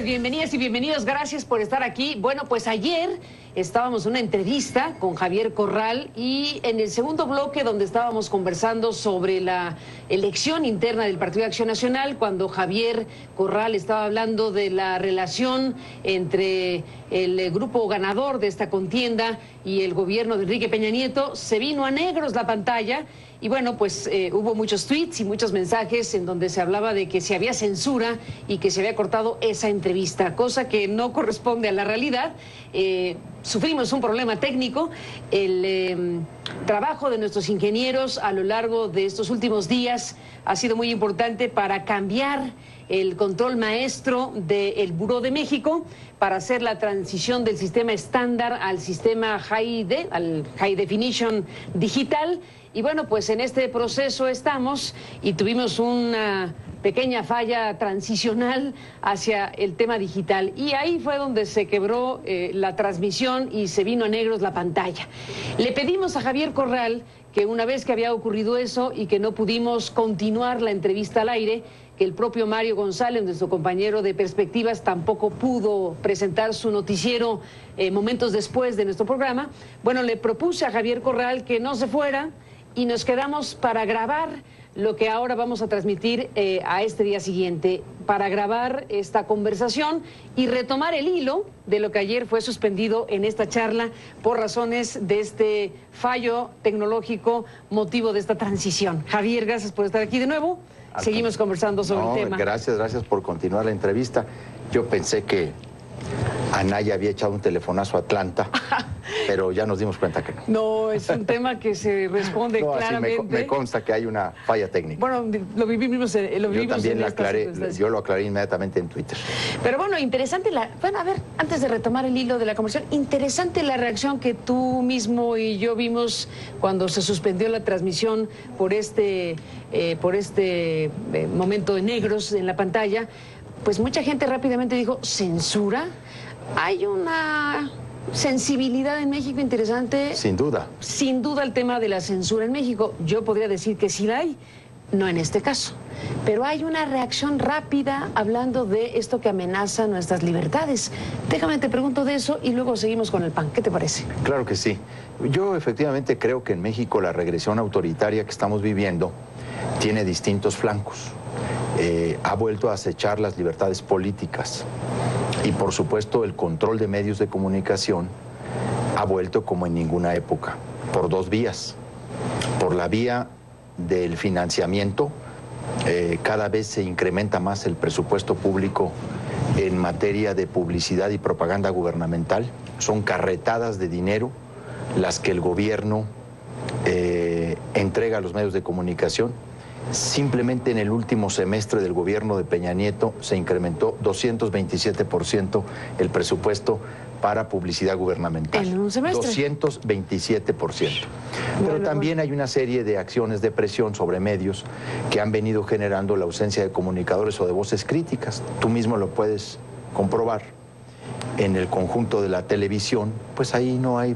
bienvenidas y bienvenidos, gracias por estar aquí. Bueno, pues ayer estábamos en una entrevista con Javier Corral y en el segundo bloque donde estábamos conversando sobre la elección interna del Partido de Acción Nacional, cuando Javier Corral estaba hablando de la relación entre el grupo ganador de esta contienda y el gobierno de Enrique Peña Nieto, se vino a negros la pantalla. Y bueno, pues hubo muchos tweets y muchos mensajes en donde se hablaba de que se había censura y que se había cortado esa entrevista, cosa que no corresponde a la realidad. Sufrimos un problema técnico. El trabajo de nuestros ingenieros a lo largo de estos últimos días ha sido muy importante para cambiar el control maestro del Buró de México, para hacer la transición del sistema estándar al sistema al High Definition digital. Y bueno, pues en este proceso estamos y tuvimos una pequeña falla transicional hacia el tema digital. Y ahí fue donde se quebró la transmisión y se vino a negros la pantalla. Le pedimos a Javier Corral que una vez que había ocurrido eso y que no pudimos continuar la entrevista al aire, que el propio Mario González, nuestro compañero de Perspectivas, tampoco pudo presentar su noticiero momentos después de nuestro programa. Bueno, le propuse a Javier Corral que no se fuera y nos quedamos para grabar lo que ahora vamos a transmitir a este día siguiente, para grabar esta conversación y retomar el hilo de lo que ayer fue suspendido en esta charla por razones de este fallo tecnológico, motivo de esta transición. Javier, gracias por estar aquí de nuevo. Seguimos conversando sobre el tema. Gracias por continuar la entrevista. Yo pensé que Anaya había echado un telefonazo a Atlanta, pero ya nos dimos cuenta que no. No, es un tema que se responde claramente. Me consta que hay una falla técnica. Bueno, lo vivimos yo también yo lo aclaré inmediatamente en Twitter. Pero bueno, interesante bueno, a ver, antes de retomar el hilo de la conversación, interesante la reacción que tú mismo y yo vimos cuando se suspendió la transmisión por este momento de negros en la pantalla. Pues mucha gente rápidamente dijo, ¿censura? Hay una sensibilidad en México interesante. Sin duda. Sin duda el tema de la censura en México. Yo podría decir que sí la hay, no en este caso. Pero hay una reacción rápida hablando de esto que amenaza nuestras libertades. Déjame te pregunto de eso y luego seguimos con el pan. ¿Qué te parece? Claro que sí. Yo efectivamente creo que en México la regresión autoritaria que estamos viviendo tiene distintos flancos. Ha vuelto a acechar las libertades políticas y por supuesto el control de medios de comunicación ha vuelto como en ninguna época, por dos vías. Por la vía del financiamiento, cada vez se incrementa más el presupuesto público en materia de publicidad y propaganda gubernamental. Son carretadas de dinero las que el gobierno entrega a los medios de comunicación. Simplemente en el último semestre del gobierno de Peña Nieto se incrementó 227% el presupuesto para publicidad gubernamental. ¿En un semestre? 227%. Pero también hay una serie de acciones de presión sobre medios que han venido generando la ausencia de comunicadores o de voces críticas. Tú mismo lo puedes comprobar. En el conjunto de la televisión, pues ahí no hay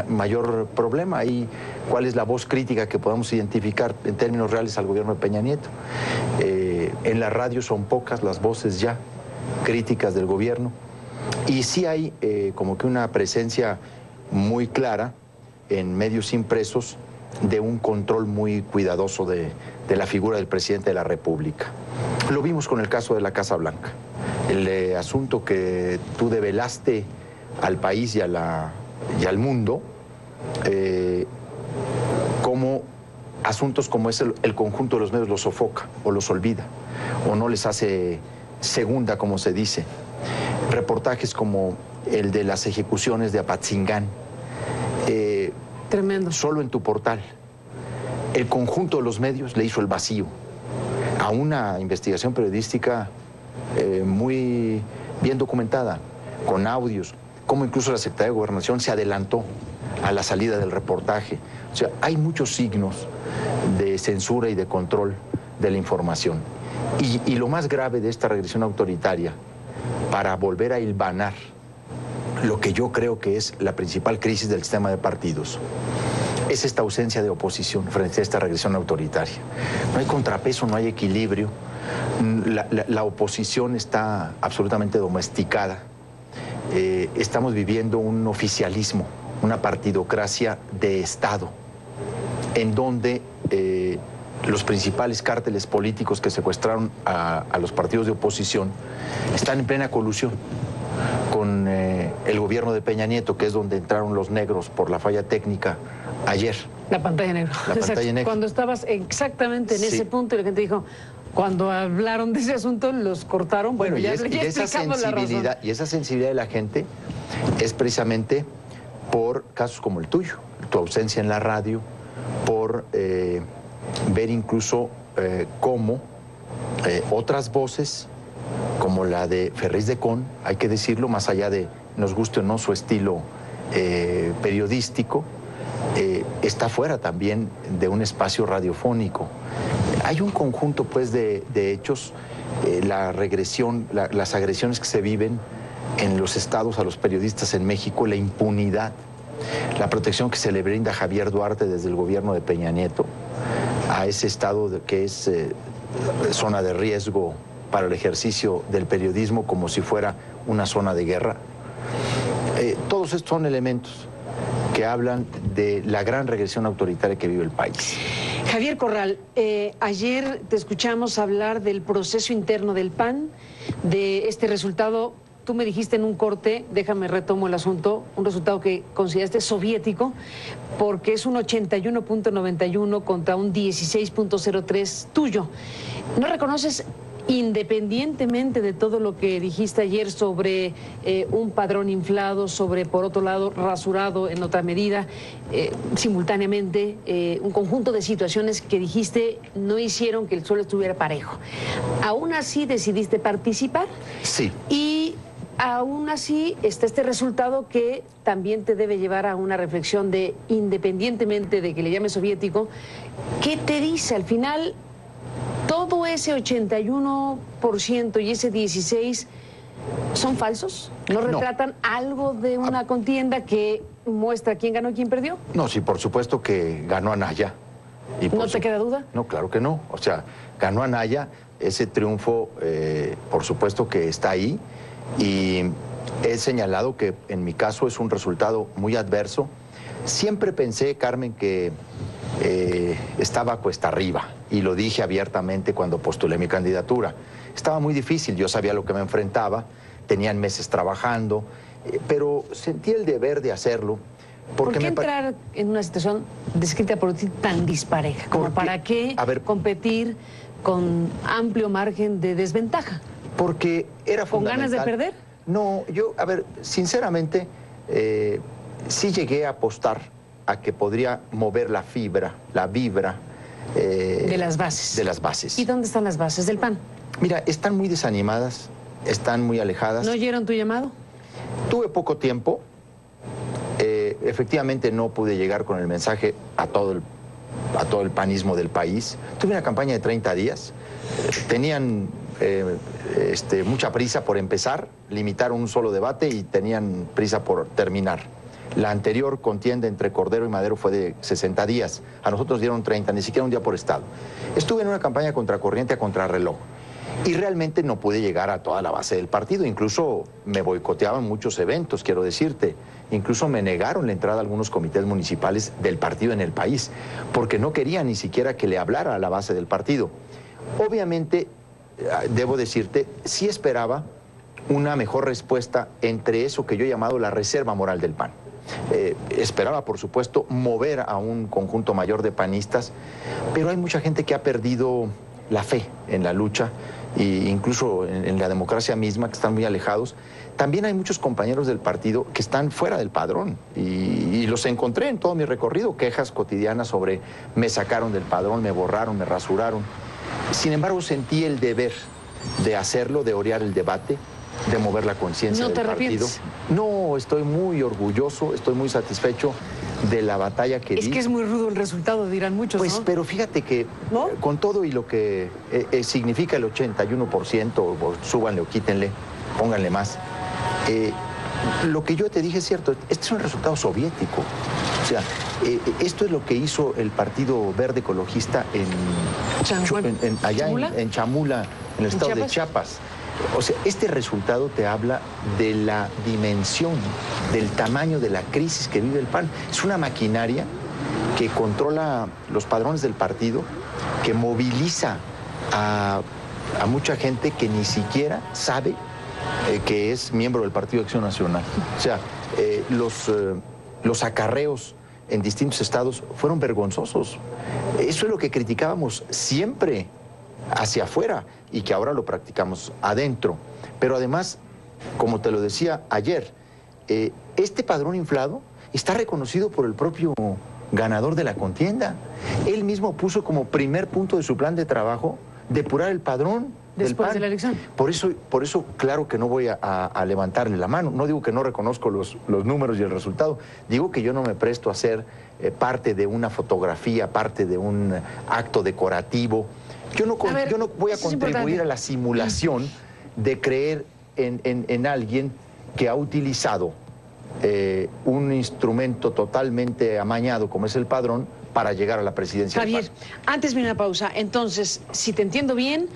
mayor problema. Ahí, ¿cuál es la voz crítica que podemos identificar en términos reales al gobierno de Peña Nieto? En la radio son pocas las voces ya críticas del gobierno y sí hay como que una presencia muy clara en medios impresos de un control muy cuidadoso de la figura del presidente de la República. Lo vimos con el caso de la Casa Blanca. El asunto que tú develaste al país y al mundo, como asuntos como ese, el conjunto de los medios los sofoca o los olvida o no les hace segunda, como se dice. Reportajes como el de las ejecuciones de Apatzingán, tremendo. Solo en tu portal el conjunto de los medios le hizo el vacío a una investigación periodística muy bien documentada, con audios, como incluso la Secretaría de Gobernación se adelantó a la salida del reportaje. O sea, hay muchos signos de censura y de control de la información. Y lo más grave de esta regresión autoritaria, para volver a hilvanar lo que yo creo que es la principal crisis del sistema de partidos, es esta ausencia de oposición frente a esta regresión autoritaria. No hay contrapeso, no hay equilibrio, La oposición está absolutamente domesticada. Estamos viviendo un oficialismo, una partidocracia de Estado, en donde los principales cárteles políticos que secuestraron a los partidos de oposición están en plena colusión con el gobierno de Peña Nieto, que es donde entraron los negros por la falla técnica ayer. La pantalla negra. La pantalla negra. Cuando estabas exactamente en Sí. ese punto y la gente dijo, cuando hablaron de ese asunto los cortaron. Bueno, ya esa sensibilidad de la gente es precisamente por casos como el tuyo, tu ausencia en la radio, por ver incluso cómo otras voces, como la de Ferriz de Con, hay que decirlo, más allá de nos guste o no su estilo periodístico, está fuera también de un espacio radiofónico. Hay un conjunto, pues, de hechos, la regresión, las agresiones que se viven en los estados a los periodistas en México, la impunidad, la protección que se le brinda a Javier Duarte desde el gobierno de Peña Nieto, a ese estado que es zona de riesgo para el ejercicio del periodismo como si fuera una zona de guerra. Todos estos son elementos que hablan de la gran regresión autoritaria que vive el país. Javier Corral, ayer te escuchamos hablar del proceso interno del PAN, de este resultado. Tú me dijiste en un corte, déjame retomo el asunto, un resultado que consideraste soviético, porque es un 81.91 contra un 16.03 tuyo. ¿No reconoces, independientemente de todo lo que dijiste ayer sobre un padrón inflado, sobre, por otro lado, rasurado en otra medida, simultáneamente, un conjunto de situaciones que dijiste no hicieron que el suelo estuviera parejo? ¿Aún así decidiste participar? Sí. Y aún así está este resultado que también te debe llevar a una reflexión de, independientemente de que le llames soviético, ¿qué te dice al final? ¿Todo ese 81% y ese 16% son falsos? ¿No retratan algo de una contienda que muestra quién ganó y quién perdió? No, sí, por supuesto que ganó Anaya. ¿No te queda duda? No, claro que no. O sea, ganó Anaya, ese triunfo, por supuesto que está ahí. Y he señalado que en mi caso es un resultado muy adverso. Siempre pensé, Carmen, que estaba cuesta arriba, y lo dije abiertamente cuando postulé mi candidatura. Estaba muy difícil, yo sabía lo que me enfrentaba, tenían meses trabajando, pero sentí el deber de hacerlo. ¿Por qué entrar en una situación descrita por ti tan dispareja? ¿Como para qué competir con amplio margen de desventaja? Porque era fundamental. ¿Con ganas de perder? No, yo, a ver, sinceramente, sí llegué a apostar a que podría mover la vibra. De las bases. De las bases. ¿Y dónde están las bases del PAN? Mira, están muy desanimadas, están muy alejadas. ¿No oyeron tu llamado? Tuve poco tiempo. Efectivamente no pude llegar con el mensaje a todo el panismo del país. Tuve una campaña de 30 días. Tenían mucha prisa por empezar, limitaron un solo debate y tenían prisa por terminar. La anterior contienda entre Cordero y Madero fue de 60 días. A nosotros dieron 30, ni siquiera un día por estado. Estuve en una campaña contracorriente a contrarreloj. Y realmente no pude llegar a toda la base del partido. Incluso me boicoteaban muchos eventos, quiero decirte. Incluso me negaron la entrada a algunos comités municipales del partido en el país, porque no querían ni siquiera que le hablara a la base del partido. Obviamente, debo decirte, sí esperaba una mejor respuesta entre eso que yo he llamado la reserva moral del PAN. Esperaba, por supuesto, mover a un conjunto mayor de panistas, pero hay mucha gente que ha perdido la fe en la lucha, e incluso en la democracia misma, que están muy alejados. También hay muchos compañeros del partido que están fuera del padrón, y los encontré en todo mi recorrido, quejas cotidianas sobre me sacaron del padrón, me borraron, me rasuraron. Sin embargo, sentí el deber de hacerlo, de orear el debate, de mover la conciencia del partido. No, estoy muy orgulloso, estoy muy satisfecho de la batalla que di. Es que es muy rudo el resultado, dirán muchos, pues, ¿no? Pero fíjate que ¿no? Con todo y lo que significa el 81%, o súbanle o quítenle, pónganle más, lo que yo te dije es cierto, este es un resultado soviético. O sea, esto es lo que hizo el Partido Verde Ecologista allá en Chamula, en el estado de Chiapas. O sea, este resultado te habla de la dimensión, del tamaño de la crisis que vive el PAN. Es una maquinaria que controla los padrones del partido, que moviliza a mucha gente que ni siquiera sabe que es miembro del Partido de Acción Nacional. O sea, los acarreos en distintos estados fueron vergonzosos. Eso es lo que criticábamos siempre hacia afuera y que ahora lo practicamos adentro. Pero además, como te lo decía ayer, este padrón inflado está reconocido por el propio ganador de la contienda. Él mismo puso como primer punto de su plan de trabajo depurar el padrón después de la elección. Por eso, claro que no voy a levantarle la mano. No digo que no reconozco los números y el resultado. Digo que yo no me presto a ser parte de una fotografía, parte de un acto decorativo. Yo no voy a contribuir a la simulación de creer en alguien que ha utilizado un instrumento totalmente amañado como es el padrón para llegar a la presidencia. Javier, antes de una pausa, entonces, si te entiendo bien,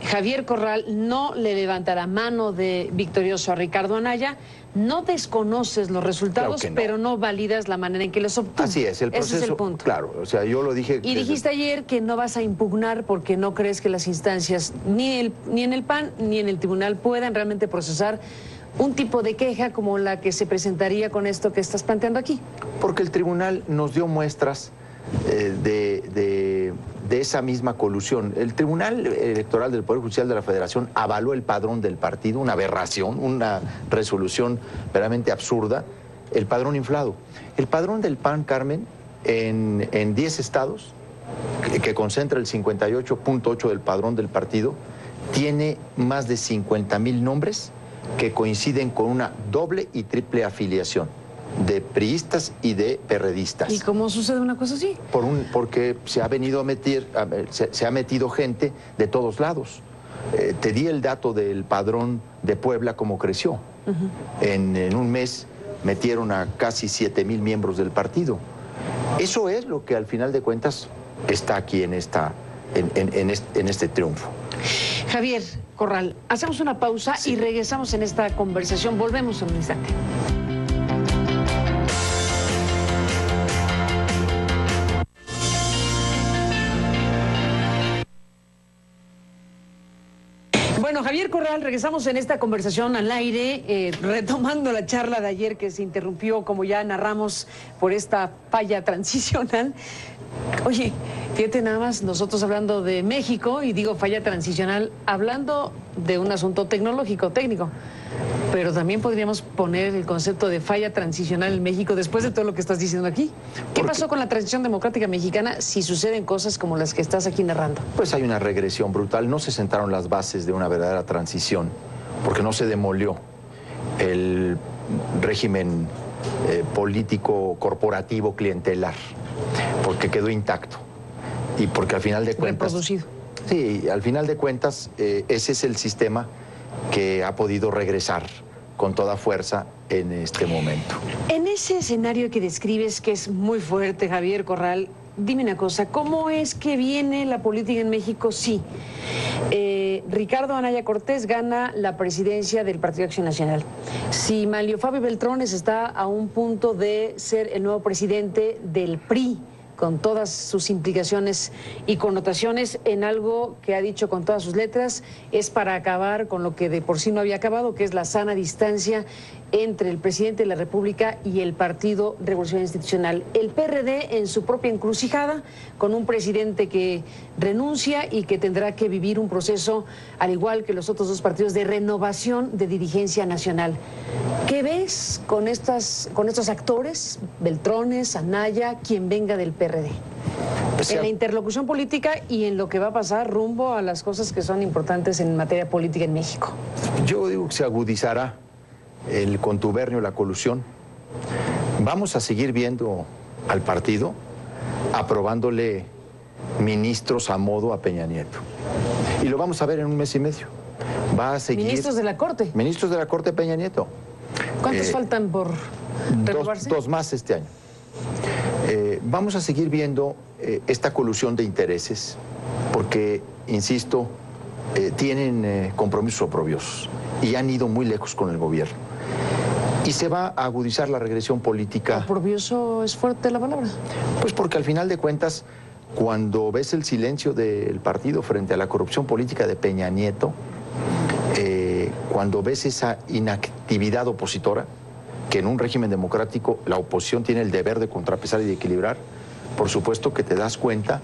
Javier Corral no le levantará mano de victorioso a Ricardo Anaya, no desconoces los resultados, claro, pero no validas la manera en que los obtuvo. Así es, el proceso. Ese es el punto. Claro, o sea, yo lo dije. Y dijiste ayer que no vas a impugnar porque no crees que las instancias, ni en el PAN ni en el tribunal, puedan realmente procesar un tipo de queja como la que se presentaría con esto que estás planteando aquí. Porque el tribunal nos dio muestras de esa misma colusión. El Tribunal Electoral del Poder Judicial de la Federación avaló el padrón del partido, una aberración, una resolución verdaderamente absurda, el padrón inflado. El padrón del PAN, Carmen, en 10 estados, que concentra el 58.8 del padrón del partido, tiene más de 50,000 nombres que coinciden con una doble y triple afiliación de priistas y de perredistas. ¿Y cómo sucede una cosa así? Porque se ha venido a meter, se ha metido gente de todos lados. Te di el dato del padrón de Puebla, cómo creció. En un mes metieron a casi 7,000 miembros del partido. Eso es lo que al final de cuentas está aquí en este triunfo. Javier Corral, hacemos una pausa y regresamos en esta conversación. Volvemos en un instante. Bueno, Javier Corral, regresamos en esta conversación al aire, retomando la charla de ayer que se interrumpió, como ya narramos, por esta falla transicional. Oye, fíjate nada más, nosotros hablando de México, y digo falla transicional, hablando de un asunto tecnológico, técnico, pero también podríamos poner el concepto de falla transicional en México después de todo lo que estás diciendo aquí. ¿Qué pasó con la transición democrática mexicana si suceden cosas como las que estás aquí narrando? Pues hay una regresión brutal. No se sentaron las bases de una verdadera transición, porque no se demolió el régimen político, corporativo, clientelar, porque quedó intacto y porque al final de cuentas... Reproducido. Sí, al final de cuentas ese es el sistema que ha podido regresar con toda fuerza en este momento. En ese escenario que describes, que es muy fuerte, Javier Corral, dime una cosa, ¿cómo es que viene la política en México? Sí, Ricardo Anaya Cortés gana la presidencia del Partido Acción Nacional. Si Manlio Fabio Beltrones está a un punto de ser el nuevo presidente del PRI, con todas sus implicaciones y connotaciones, en algo que ha dicho con todas sus letras, es para acabar con lo que de por sí no había acabado, que es la sana distancia entre el presidente de la República y el Partido Revolucionario Institucional. El PRD en su propia encrucijada, con un presidente que renuncia y que tendrá que vivir un proceso, al igual que los otros dos partidos, de renovación de dirigencia nacional. ¿Qué ves con estos actores, Beltrones, Anaya, quien venga del PRD? En la interlocución política y en lo que va a pasar rumbo a las cosas que son importantes en materia política en México. Yo digo que se agudizará el contubernio, la colusión. Vamos a seguir viendo al partido aprobándole ministros a modo a Peña Nieto. Y lo vamos a ver en un mes y medio. Va a seguir... ¿Ministros de la Corte? Ministros de la Corte Peña Nieto. ¿Cuántos faltan por renovarse? Dos más este año. Vamos a seguir viendo esta colusión de intereses, porque, insisto, tienen compromisos oprobiosos y han ido muy lejos con el gobierno. Y se va a agudizar la regresión política. ¿Oprobioso es fuerte la palabra? Pues porque al final de cuentas, cuando ves el silencio del partido frente a la corrupción política de Peña Nieto, cuando ves esa inactividad opositora, que en un régimen democrático la oposición tiene el deber de contrapesar y de equilibrar, por supuesto que te das cuenta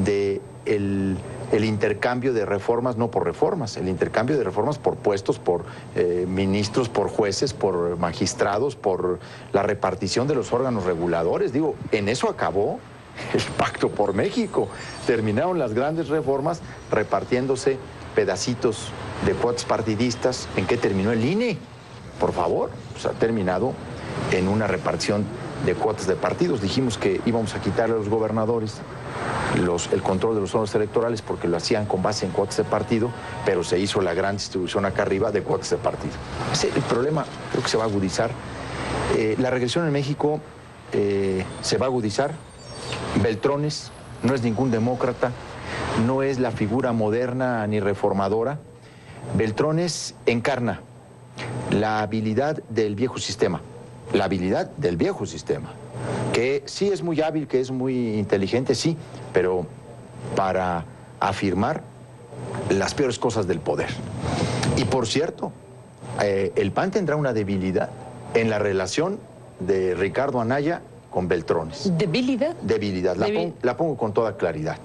de el intercambio de reformas, no por reformas, el intercambio de reformas por puestos, por ministros, por jueces, por magistrados, por la repartición de los órganos reguladores. Digo, en eso acabó el Pacto por México. Terminaron las grandes reformas repartiéndose pedacitos de cuotas partidistas. ¿En qué terminó el INE? Por favor, pues ha terminado en una repartición de cuotas de partidos. Dijimos que íbamos a quitarle a los gobernadores el control de los órganos electorales porque lo hacían con base en cuotas de partido, pero se hizo la gran distribución acá arriba de cuotas de partido. El problema creo que se va a agudizar. La regresión en México se va a agudizar. Beltrones no es ningún demócrata, no es la figura moderna ni reformadora. Beltrones encarna la habilidad del viejo sistema, que sí es muy hábil, que es muy inteligente, sí, pero para afirmar las peores cosas del poder. Y por cierto, el PAN tendrá una debilidad en la relación de Ricardo Anaya con Beltrones. ¿Debilidad? Debilidad, la pongo con toda claridad.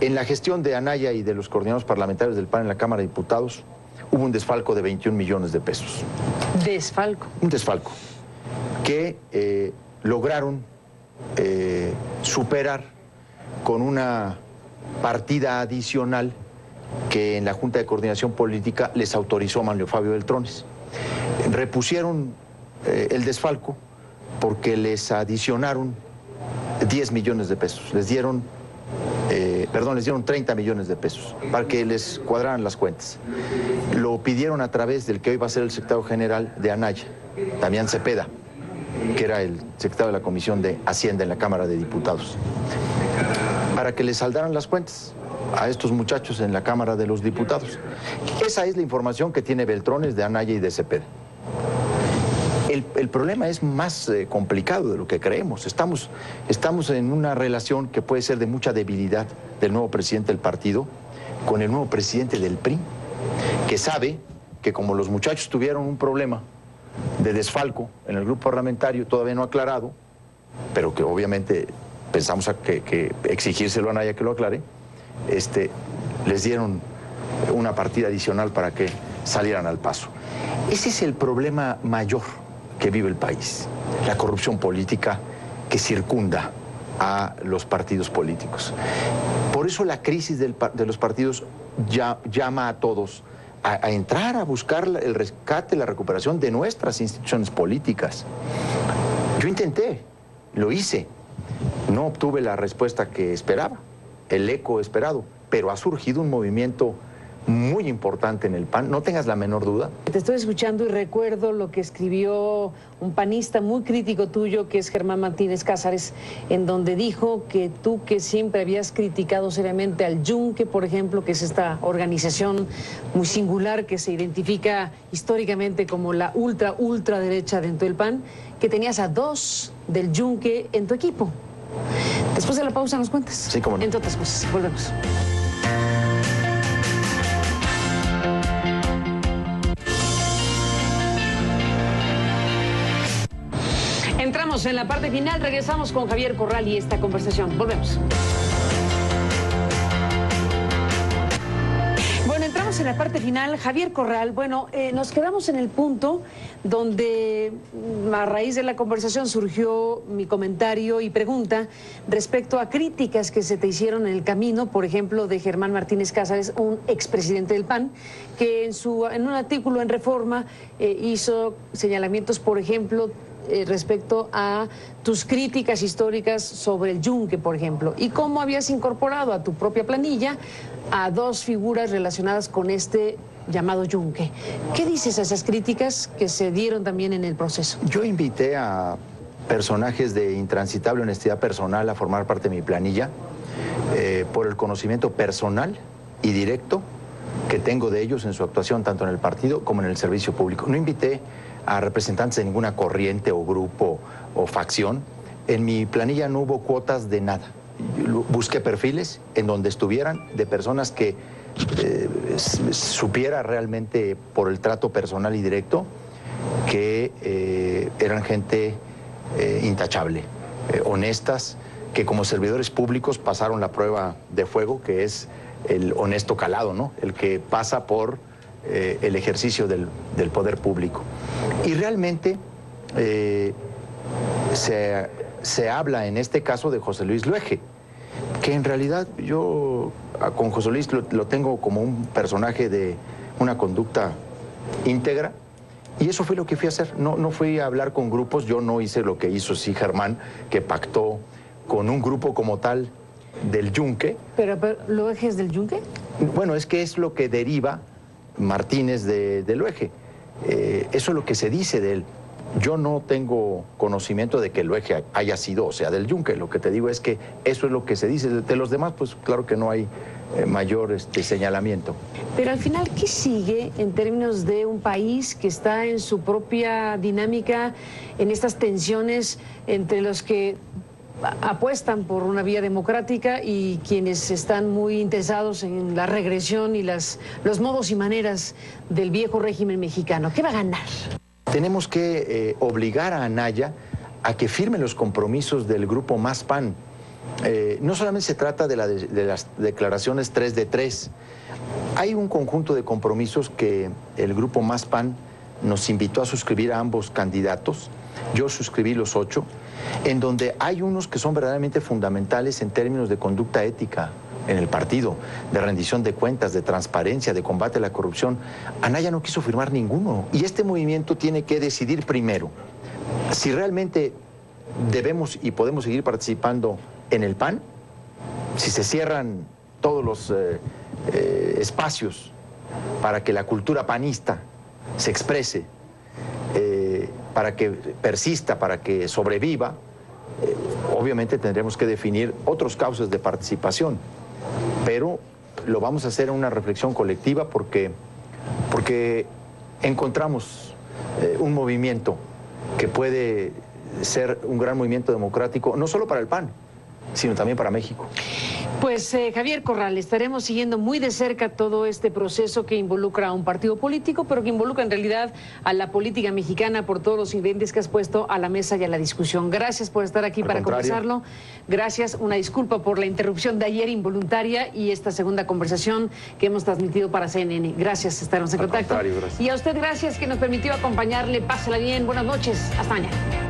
En la gestión de Anaya y de los coordinadores parlamentarios del PAN en la Cámara de Diputados, hubo un desfalco de 21 millones de pesos. ¿Desfalco? Un desfalco que lograron superar con una partida adicional que en la Junta de Coordinación Política les autorizó Manlio Fabio Beltrones. Repusieron el desfalco porque les adicionaron 10 millones de pesos. Les dieron 30 millones de pesos para que les cuadraran las cuentas. Lo pidieron a través del que hoy va a ser el secretario general de Anaya, Damián Cepeda, que era el secretario de la Comisión de Hacienda en la Cámara de Diputados, para que les saldaran las cuentas a estos muchachos en la Cámara de los Diputados. Esa es la información que tiene Beltrones, de Anaya y de Cepeda. El problema es más complicado de lo que creemos. Estamos en una relación que puede ser de mucha debilidad del nuevo presidente del partido con el nuevo presidente del PRI, que sabe que como los muchachos tuvieron un problema de desfalco en el grupo parlamentario todavía no aclarado, pero que obviamente pensamos que exigírselo a Anaya que lo aclare, les dieron una partida adicional para que salieran al paso. Ese es el problema mayor que vive el país, la corrupción política que circunda a los partidos políticos. Por eso la crisis de los partidos llama a todos a entrar a buscar el rescate, la recuperación de nuestras instituciones políticas. Yo intenté, lo hice, no obtuve la respuesta que esperaba, el eco esperado, pero ha surgido un movimiento muy importante en el PAN, no tengas la menor duda. Te estoy escuchando y recuerdo lo que escribió un panista muy crítico tuyo, que es Germán Martínez Cázares, en donde dijo que tú, que siempre habías criticado seriamente al Yunque, por ejemplo, que es esta organización muy singular que se identifica históricamente como la ultraderecha dentro del PAN, que tenías a dos del Yunque en tu equipo. Después de la pausa nos cuentas. Sí, cómo no. Entre otras cosas. Volvemos. Entramos en la parte final, regresamos con Javier Corral y esta conversación. Volvemos. Bueno, entramos en la parte final. Javier Corral, bueno, nos quedamos en el punto donde a raíz de la conversación surgió mi comentario y pregunta respecto a críticas que se te hicieron en el camino, por ejemplo, de Germán Martínez Cázares, un expresidente del PAN, que en un artículo en Reforma hizo señalamientos, por ejemplo, respecto a tus críticas históricas sobre el Yunque, por ejemplo, y cómo habías incorporado a tu propia planilla a dos figuras relacionadas con este llamado Yunque. ¿Qué dices a esas críticas que se dieron también en el proceso? Yo invité a personajes de intransitable honestidad personal a formar parte de mi planilla por el conocimiento personal y directo que tengo de ellos en su actuación tanto en el partido como en el servicio público. No invité a representantes de ninguna corriente o grupo o facción. En mi planilla no hubo cuotas de nada. Busqué perfiles en donde estuvieran de personas que supiera realmente por el trato personal y directo que eran gente intachable, honestas, que como servidores públicos pasaron la prueba de fuego, que es el honesto calado, ¿no? El que pasa por el ejercicio del poder público. Y realmente se habla en este caso de José Luis Luege, que en realidad yo con José Luis lo tengo como un personaje de una conducta íntegra, y eso fue lo que fui a hacer. No fui a hablar con grupos, yo no hice lo que hizo sí Germán, que pactó con un grupo como tal del Yunque. ¿Pero Luege es del Yunque? Bueno, es que es lo que deriva Martínez de Luege. Eso es lo que se dice de él. Yo no tengo conocimiento de que Luege haya sido, o sea, del Yunque. Lo que te digo es que eso es lo que se dice. De los demás, pues claro que no hay mayor señalamiento. Pero al final, ¿qué sigue en términos de un país que está en su propia dinámica, en estas tensiones entre los que apuestan por una vía democrática y quienes están muy interesados en la regresión y los modos y maneras del viejo régimen mexicano? ¿Qué va a ganar? Tenemos que obligar a Anaya a que firme los compromisos del grupo Más PAN. No solamente se trata de las declaraciones 3 de 3. Hay un conjunto de compromisos que el grupo Más PAN nos invitó a suscribir a ambos candidatos. Yo suscribí los 8, en donde hay unos que son verdaderamente fundamentales en términos de conducta ética en el partido, de rendición de cuentas, de transparencia, de combate a la corrupción. Anaya no quiso firmar ninguno. Y este movimiento tiene que decidir primero si realmente debemos y podemos seguir participando en el PAN, si se cierran todos los espacios para que la cultura panista se exprese, para que persista, para que sobreviva. Obviamente tendremos que definir otros cauces de participación, pero lo vamos a hacer en una reflexión colectiva porque encontramos un movimiento que puede ser un gran movimiento democrático, no solo para el PAN, sino también para México. Pues Javier Corral, estaremos siguiendo muy de cerca todo este proceso que involucra a un partido político, pero que involucra en realidad a la política mexicana por todos los ingredientes que has puesto a la mesa y a la discusión. Gracias por estar aquí para conversarlo. Gracias, una disculpa por la interrupción de ayer involuntaria y esta segunda conversación que hemos transmitido para CNN. Gracias, estaremos en contacto. Y a usted gracias que nos permitió acompañarle. Pásela bien, buenas noches, hasta mañana.